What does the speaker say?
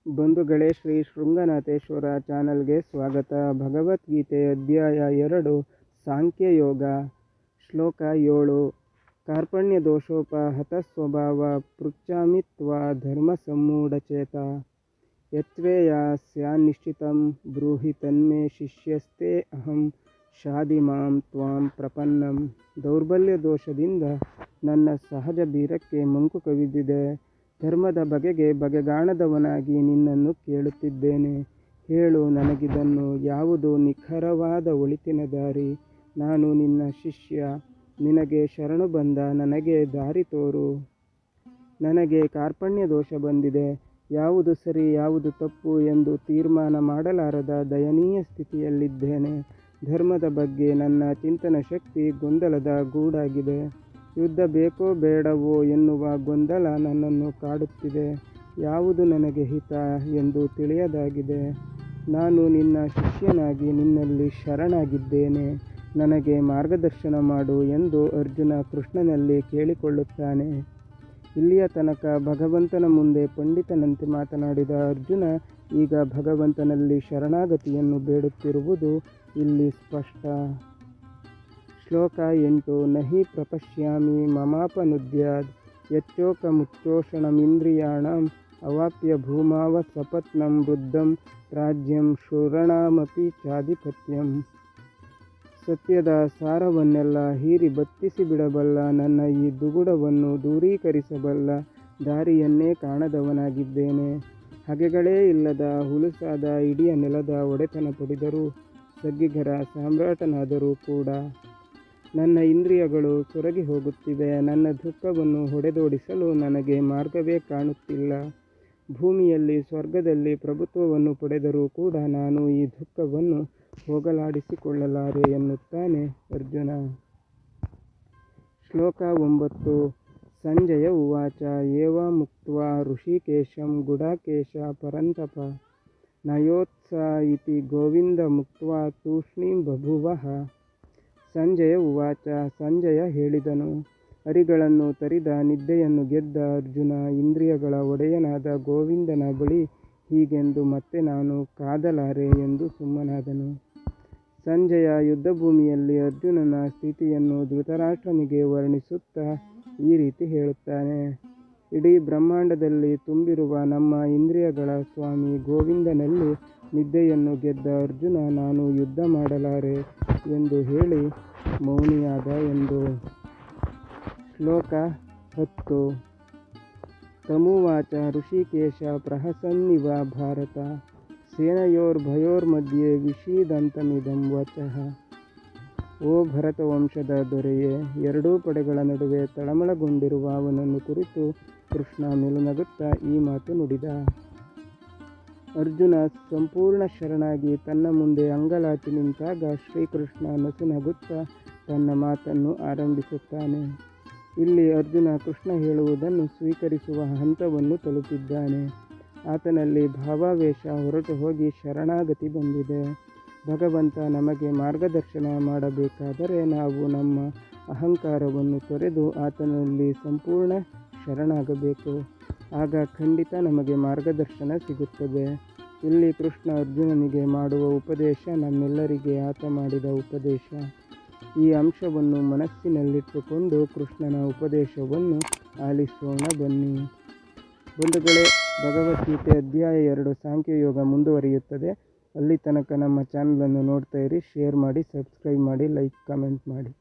ಬಂಧುಗಳೇ, ಶ್ರೀ ಶೃಂಗನಾಥೇಶ್ವರ ಚಾನಲ್ಗೆ ಸ್ವಾಗತ. ಭಗವದ್ಗೀತೆ ಅಧ್ಯಾಯ 2 ಸಾಂಖ್ಯಯೋಗ. ಶ್ಲೋಕ 7. ಕಾರ್ಪಣ್ಯ ದೋಷೋಪಹತ ಸ್ವಭಾವ ಪೃಚ್ಛಾಮಿ ತ್ವಾ ಧರ್ಮ ಸಮ್ಮೂಢಚೇತ ಯಚ್ಛ್ರೇಯ ಸ್ಯಾನ್ನಿಶ್ಚಿತಂ ಬ್ರೂಹಿ ತನ್ಮೇ ಶಿಷ್ಯಸ್ತೆ ಅಹಂ ಶಾಧಿಮಾಂ ತ್ವಾಂ ಪ್ರಪನ್ನಂ. ದೌರ್ಬಲ್ಯ ದೋಷದಿಂದ ನನ್ನ ಸಹಜ ಬೀರಕ್ಕೆ ಮಂಕು ಕವಿದಿದೆ. ಧರ್ಮದ ಬಗೆಗೆ ಬಗೆಗಾಣದವನಾಗಿ ನಿನ್ನನ್ನು ಕೇಳುತ್ತಿದ್ದೇನೆ. ಹೇಳು ನನಗಿದನ್ನು, ಯಾವುದು ನಿಖರವಾದ ಒಳಿತಿನ ದಾರಿ? ನಾನು ನಿನ್ನ ಶಿಷ್ಯ, ನಿನಗೆ ಶರಣು ಬಂದ ನನಗೆ ದಾರಿ ತೋರು. ನನಗೆ ಕಾರ್ಪಣ್ಯ ದೋಷ ಬಂದಿದೆ. ಯಾವುದು ಸರಿ ಯಾವುದು ತಪ್ಪು ಎಂದು ತೀರ್ಮಾನ ಮಾಡಲಾರದ ದಯನೀಯ ಸ್ಥಿತಿಯಲ್ಲಿದ್ದೇನೆ. ಧರ್ಮದ ಬಗ್ಗೆ ನನ್ನ ಚಿಂತನ ಶಕ್ತಿ ಗೊಂದಲದ ಗೂಡಾಗಿದೆ. ಯುದ್ಧ ಬೇಕೋ ಬೇಡವೋ ಎನ್ನುವ ಗೊಂದಲ ನನ್ನನ್ನು ಕಾಡುತ್ತಿದೆ. ಯಾವುದು ನನಗೆ ಹಿತ ಎಂದು ತಿಳಿಯದಾಗಿದೆ. ನಾನು ನಿನ್ನ ಶಿಷ್ಯನಾಗಿ ನಿನ್ನಲ್ಲಿ ಶರಣಾಗಿದ್ದೇನೆ. ನನಗೆ ಮಾರ್ಗದರ್ಶನ ಮಾಡು ಎಂದು ಅರ್ಜುನ ಕೃಷ್ಣನಲ್ಲಿ ಕೇಳಿಕೊಳ್ಳುತ್ತಾನೆ. ಇಲ್ಲಿಯ ತನಕ ಭಗವಂತನ ಮುಂದೆ ಪಂಡಿತನಂತೆ ಮಾತನಾಡಿದ ಅರ್ಜುನ ಈಗ ಭಗವಂತನಲ್ಲಿ ಶರಣಾಗತಿಯನ್ನು ಬೇಡುತ್ತಿರುವುದು ಇಲ್ಲಿ ಸ್ಪಷ್ಟ. ಶ್ಲೋಕ 8. ನಹಿ ಪ್ರಪಶ್ಯಾಮಿ ಮಮಾಪನುದ್ಯಾದ್ ಯಚ್ಚೋಕಮುಚ್ಚೋಷಣಮಿಂದ್ರಿಯಾಣಂ ಅವಾಪ್ಯ ಭೂಮಾವ ಸಪತ್ನಂ ವೃದ್ಧಂ ರಾಜ್ಯಂ ಶೂರಾಣಮಪಿ ಚಾಧಿಪತ್ಯಂ. ಸತ್ಯದ ಸಾರವನ್ನೆಲ್ಲ ಹೀರಿ ಬತ್ತಿಸಿ ಬಿಡಬಲ್ಲ ನನ್ನ ಈ ದುಗುಡವನ್ನು ದೂರೀಕರಿಸಬಲ್ಲ ದಾರಿಯನ್ನೇ ಕಾಣದವನಾಗಿದ್ದೇನೆ. ಹಗೆಗಳೇ ಇಲ್ಲದ ಹುಲುಸಾದ ಇಡೀ ನೆಲದ ಒಡೆತನ ಪಡೆದರೂ ಸಗ್ಗಿಗರ ಸಾಮ್ರಾಟನಾದರೂ ಕೂಡ ನನ್ನ ಇಂದ್ರಿಯಗಳು ಸೊರಗಿ ಹೋಗುತ್ತಿವೆ. ನನ್ನ ದುಃಖವನ್ನು ಹೊಡೆದೋಡಿಸಲು ನನಗೆ ಮಾರ್ಗವೇ ಕಾಣುತ್ತಿಲ್ಲ. ಭೂಮಿಯಲ್ಲಿ ಸ್ವರ್ಗದಲ್ಲಿ ಪ್ರಭುತ್ವವನ್ನು ಪಡೆದರೂ ಕೂಡ ನಾನು ಈ ದುಃಖವನ್ನು ಹೋಗಲಾಡಿಸಿಕೊಳ್ಳಲಾರೆ ಎನ್ನುತ್ತಾನೆ ಅರ್ಜುನ. ಶ್ಲೋಕ 9. ಸಂಜಯ ಉವಾಚ ಏವಮುಕ್ತ್ವಾ ಋಷಿಕೇಶಂ ಗುಡಾಕೇಶ ಪರಂತಪ ನಯೋತ್ಸ ಇತಿ ಗೋವಿಂದ ಮುಕ್ತ್ವಾ ತೂಷ್ಣೀಂ ಬಭೂವಃ. ಸಂಜಯ ಉವಾಚ. ಸಂಜಯ ಹೇಳಿದನು. ಅರಿಗಳನ್ನು ತರಿದ ನಿದ್ದೆಯನ್ನು ಗೆದ್ದ ಅರ್ಜುನ ಇಂದ್ರಿಯಗಳ ಒಡೆಯನಾದ ಗೋವಿಂದನ ಬಳಿ ಹೀಗೆಂದು ಮತ್ತೆ ನಾನು ಕಾದಲಾರೆ ಎಂದು ಸುಮ್ಮನಾದನು. ಸಂಜಯ ಯುದ್ಧಭೂಮಿಯಲ್ಲಿ ಅರ್ಜುನನ ಸ್ಥಿತಿಯನ್ನು ಧೃತರಾಷ್ಟ್ರನಿಗೆ ವರ್ಣಿಸುತ್ತಾ ಈ ರೀತಿ ಹೇಳುತ್ತಾನೆ. ಇಡೀ ಬ್ರಹ್ಮಾಂಡದಲ್ಲಿ ತುಂಬಿರುವ ನಮ್ಮ ಇಂದ್ರಿಯಗಳ ಸ್ವಾಮಿ ಗೋವಿಂದನಲ್ಲಿ ನಿದ್ದೆಯನ್ನು ಗೆದ್ದ ಅರ್ಜುನ ನಾನು ಯುದ್ಧ ಮಾಡಲಾರೆ ಎಂದು ಹೇಳಿ ಮೌನಿಯಾದ ಎಂದು. ಶ್ಲೋಕ 10. ತಮುವಾಚ ಋಷಿಕೇಶ ಪ್ರಹಸನ್ನಿವ ಭಾರತ ಸೇನಯೋರ್ಭಯೋರ್ಮಧ್ಯೆ ವಿಷೀದಂತಮಿದಂ ವಚಃ. ಓ ಭರತವಂಶದ ದೊರೆಯೇ, ಎರಡೂ ಪಡೆಗಳ ನಡುವೆ ತಳಮಳಗೊಂಡಿರುವ ಅವನನ್ನು ಕುರಿತು ಕೃಷ್ಣ ಮೆಲುನಗುತ್ತಾ ಈ ಮಾತು ನುಡಿದ. ಅರ್ಜುನ ಸಂಪೂರ್ಣ ಶರಣಾಗಿ ತನ್ನ ಮುಂದೆ ಅಂಗಲಾಚಿ ನಿಂತಾಗ ಶ್ರೀಕೃಷ್ಣ ನಸುನಗುತ್ತಾ ತನ್ನ ಮಾತನ್ನು ಆರಂಭಿಸುತ್ತಾನೆ. ಇಲ್ಲಿ ಅರ್ಜುನ ಕೃಷ್ಣ ಹೇಳುವುದನ್ನು ಸ್ವೀಕರಿಸುವ ಹಂತವನ್ನು ತಲುಪಿದ್ದಾನೆ. ಆತನಲ್ಲಿ ಭಾವಾವೇಶ ಹೊರಟು ಹೋಗಿ ಶರಣಾಗತಿ ಬಂದಿದೆ. ಭಗವಂತ ನಮಗೆ ಮಾರ್ಗದರ್ಶನ ಮಾಡಬೇಕಾದರೆ ನಾವು ನಮ್ಮ ಅಹಂಕಾರವನ್ನು ತೊರೆದು ಆತನಲ್ಲಿ ಸಂಪೂರ್ಣ ಶರಣಾಗಬೇಕು. ಆಗ ಖಂಡಿತ ನಮಗೆ ಮಾರ್ಗದರ್ಶನ ಸಿಗುತ್ತದೆ. ಇಲ್ಲಿ ಕೃಷ್ಣ ಅರ್ಜುನನಿಗೆ ಮಾಡುವ ಉಪದೇಶ ನಮ್ಮೆಲ್ಲರಿಗೆ ಆತ ಮಾಡಿದ ಉಪದೇಶ. ಈ ಅಂಶವನ್ನು ಮನಸ್ಸಿನಲ್ಲಿಟ್ಟುಕೊಂಡು ಕೃಷ್ಣನ ಉಪದೇಶವನ್ನು ಆಲಿಸೋಣ ಬನ್ನಿ. ಬಂಧುಗಳೇ, ಭಗವದ್ಗೀತೆ ಅಧ್ಯಾಯ 2 ಸಾಂಖ್ಯಯೋಗ ಮುಂದುವರಿಯುತ್ತದೆ. ಅಲ್ಲಿ ತನಕ ನಮ್ಮ ಚಾನಲನ್ನು ನೋಡ್ತಾ ಇರಿ. ಶೇರ್ ಮಾಡಿ, ಸಬ್ಸ್ಕ್ರೈಬ್ ಮಾಡಿ, ಲೈಕ್, ಕಮೆಂಟ್ ಮಾಡಿ.